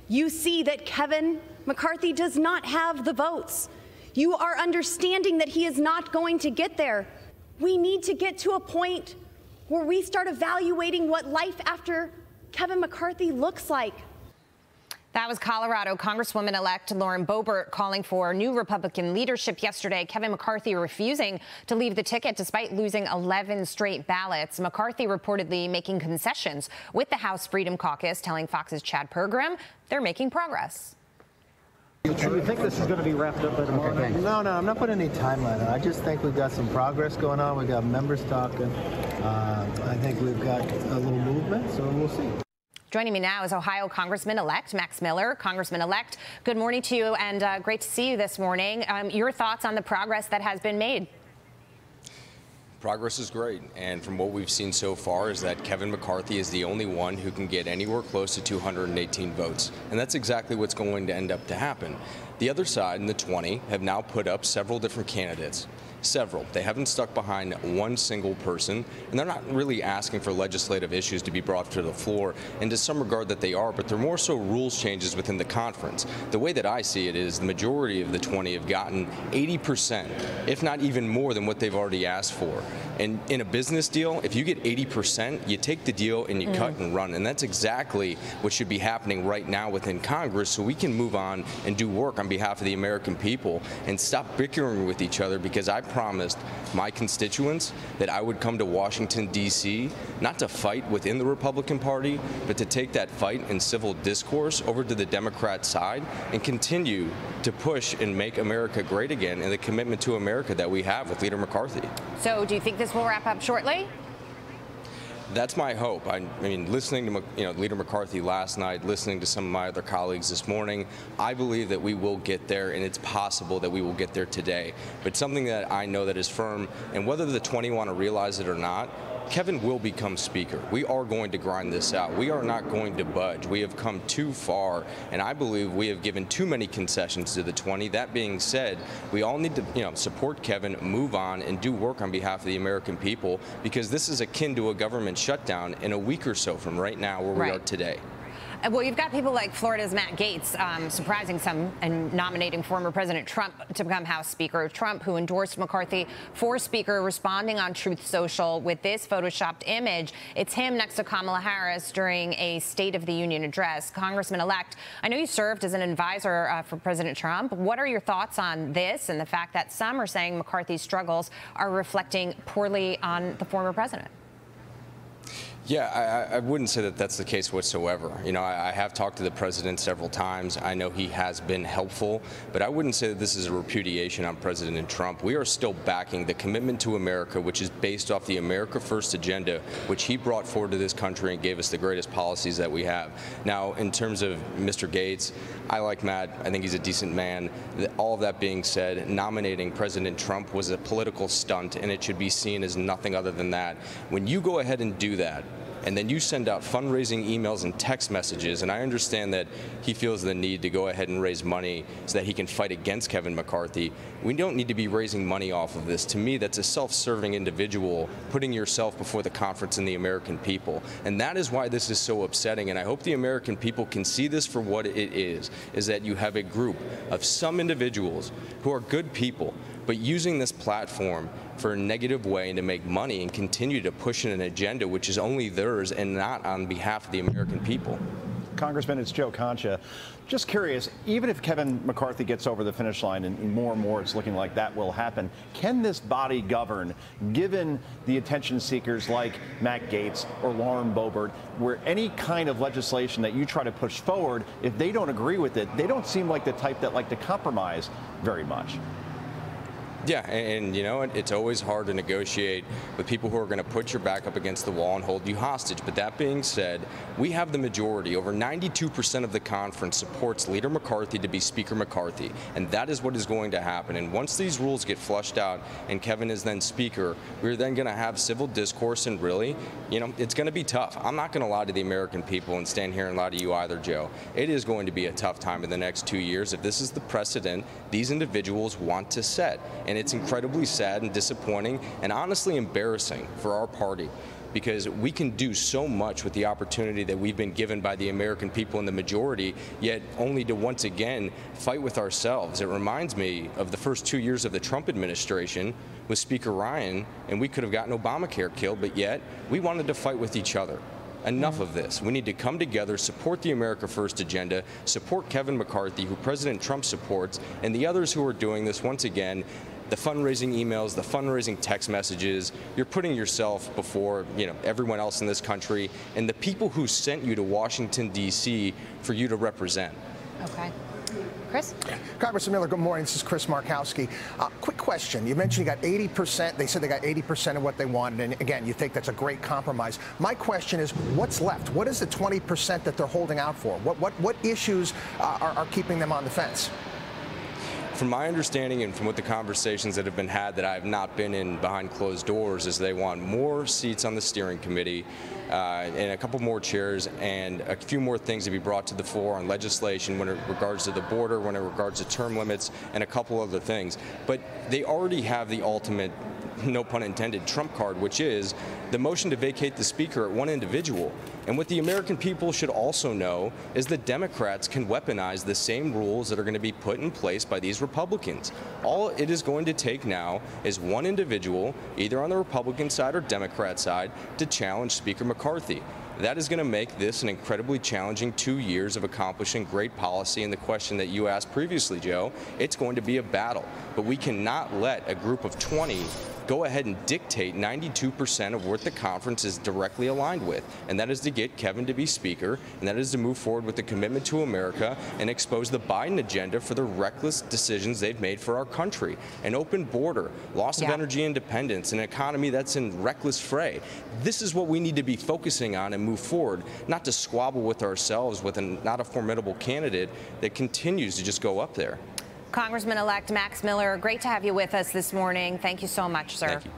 You see that Kevin McCarthy does not have the votes. You are understanding that he is not going to get there. We need to get to a point where we start evaluating what life after Kevin McCarthy looks like. That was Colorado Congresswoman-elect Lauren Boebert calling for new Republican leadership yesterday. Kevin McCarthy refusing to leave the ticket despite losing 11 straight ballots. McCarthy reportedly making concessions with the House Freedom Caucus, telling Fox's Chad Pergram they're making progress. Do you think this is going to be wrapped up by tomorrow night? No, I'm not putting any timeline on. I just think we've got some progress going on. We've got members talking. I think we've got a little movement, so we'll see. Joining me now is Ohio Congressman-elect Max Miller. Congressman-elect, good morning to you, and great to see you this morning. Your thoughts on the progress that has been made? Progress is great, and from what we've seen so far is that Kevin McCarthy is the only one who can get anywhere close to 218 votes, and that's exactly what's going to end up to happen. The other side, in the 20, have now put up several different candidates. Several. They haven't stuck behind one single person, and they're not really asking for legislative issues to be brought to the floor, and to some regard that they are, but they're more so rules changes within the conference. The way that I see it is the majority of the 20 have gotten 80%, if not even more than what they've already asked for. And in a business deal, if you get 80%, you take the deal and you cut and run, and that's exactly what should be happening right now within Congress, so we can move on and do work on behalf of the American people and stop bickering with each other, because I promised my constituents that I would come to Washington, D.C., not to fight within the Republican Party, but to take that fight in civil discourse over to the Democrat side and continue to push and make America great again, and the commitment to America that we have with Leader McCarthy. So do you think this will wrap up shortly? That's my hope. I mean, listening to Leader McCarthy last night, listening to some of my other colleagues this morning, I believe that we will get there, and it's possible that we will get there today. But something that I know that is firm, and whether the 20 want to realize it or not, Kevin will become Speaker. We are going to grind this out. We are not going to budge. We have come too far, and I believe we have given too many concessions to the 20. That being said, we all need to support Kevin, move on, and do work on behalf of the American people, because this is akin to a government shutdown in a week or so from right now where we are today. Well, you've got people like Florida's Matt Gaetz surprising some and nominating former President Trump to become House Speaker. Trump, who endorsed McCarthy for Speaker, responding on Truth Social with this photoshopped image. It's him next to Kamala Harris during a State of the Union address. Congressman-elect, I know you served as an advisor for President Trump. What are your thoughts on this and the fact that some are saying McCarthy's struggles are reflecting poorly on the former president? Yeah, I wouldn't say that that's the case whatsoever. I have talked to the president several times. I know he has been helpful, but I wouldn't say that this is a repudiation on President Trump. We are still backing the commitment to America, which is based off the America First agenda, which he brought forward to this country and gave us the greatest policies that we have. Now, in terms of Mr. Gaetz, I like Matt. I think he's a decent man. All of that being said, nominating President Trump was a political stunt, and it should be seen as nothing other than that. When you go ahead and do that, and then you send out fundraising emails and text messages, and I understand that he feels the need to go ahead and raise money so that he can fight against Kevin McCarthy. We don't need to be raising money off of this. To me, that's a self-serving individual putting yourself before the conference and the American people. And that is why this is so upsetting, and I hope the American people can see this for what it is that you have a group of some individuals who are good people, but using this platform for a negative way and to make money and continue to push in an agenda which is only theirs and not on behalf of the American people. Congressman, it's Joe Concha. Just curious, even if Kevin McCarthy gets over the finish line, and more it's looking like that will happen, can this body govern, given the attention seekers like Matt Gaetz or Lauren Boebert, where any kind of legislation that you try to push forward, if they don't agree with it, they don't seem like the type that like to compromise very much? Yeah, and it's always hard to negotiate with people who are going to put your back up against the wall and hold you hostage. But that being said, we have the majority. Over 92% of the conference supports Leader McCarthy to be Speaker McCarthy, and that is what is going to happen. And once these rules get flushed out and Kevin is then Speaker, we're then going to have civil discourse, and really, it's going to be tough. I'm not going to lie to the American people and stand here and lie to you either, Joe. It is going to be a tough time in the next 2 years if this is the precedent these individuals want to set. And it's incredibly sad and disappointing and honestly embarrassing for our party because we can do so much with the opportunity that we've been given by the American people in the majority, yet only to once again fight with ourselves. It reminds me of the first 2 years of the Trump administration with Speaker Ryan, and we could have gotten Obamacare killed, but yet we wanted to fight with each other. Enough of this. We need to come together, support the America First agenda, support Kevin McCarthy, who President Trump supports, and the others who are doing this. Once again, the fundraising emails, the fundraising text messages, you're putting yourself before, everyone else in this country and the people who sent you to Washington, D.C. for you to represent. Okay. Chris? Congressman Miller, good morning. This is Chris Markowski. Quick question. You mentioned you got 80%. They said they got 80% of what they wanted. And again, you think that's a great compromise. My question is, what's left? What is the 20% that they're holding out for? What issues are keeping them on the fence? From my understanding and from what the conversations that have been had that I have not been in behind closed doors is they want more seats on the steering committee and a couple more chairs and a few more things to be brought to the floor on legislation when it regards to the border, when it regards to term limits, and a couple other things. But they already have the ultimate, no pun intended, trump card, which is the motion to vacate the speaker at one individual. And what the American people should also know is that Democrats can weaponize the same rules that are going to be put in place by these Republicans. All it is going to take now is one individual, either on the Republican side or Democrat side, to challenge Speaker McCarthy. That is going to make this an incredibly challenging 2 years of accomplishing great policy. And the question that you asked previously, Joe, it's going to be a battle. But we cannot let a group of 20 go ahead and dictate 92% of what the conference is directly aligned with. And that is to get Kevin to be Speaker, and that is to move forward with the commitment to America and expose the Biden agenda for the reckless decisions they've made for our country. An open border, loss of energy independence, an economy that's in reckless fray. This is what we need to be focusing on and move forward, not to squabble with ourselves with not a formidable candidate that continues to just go up there. Congressman-elect Max Miller, great to have you with us this morning. Thank you so much, sir. Thank you.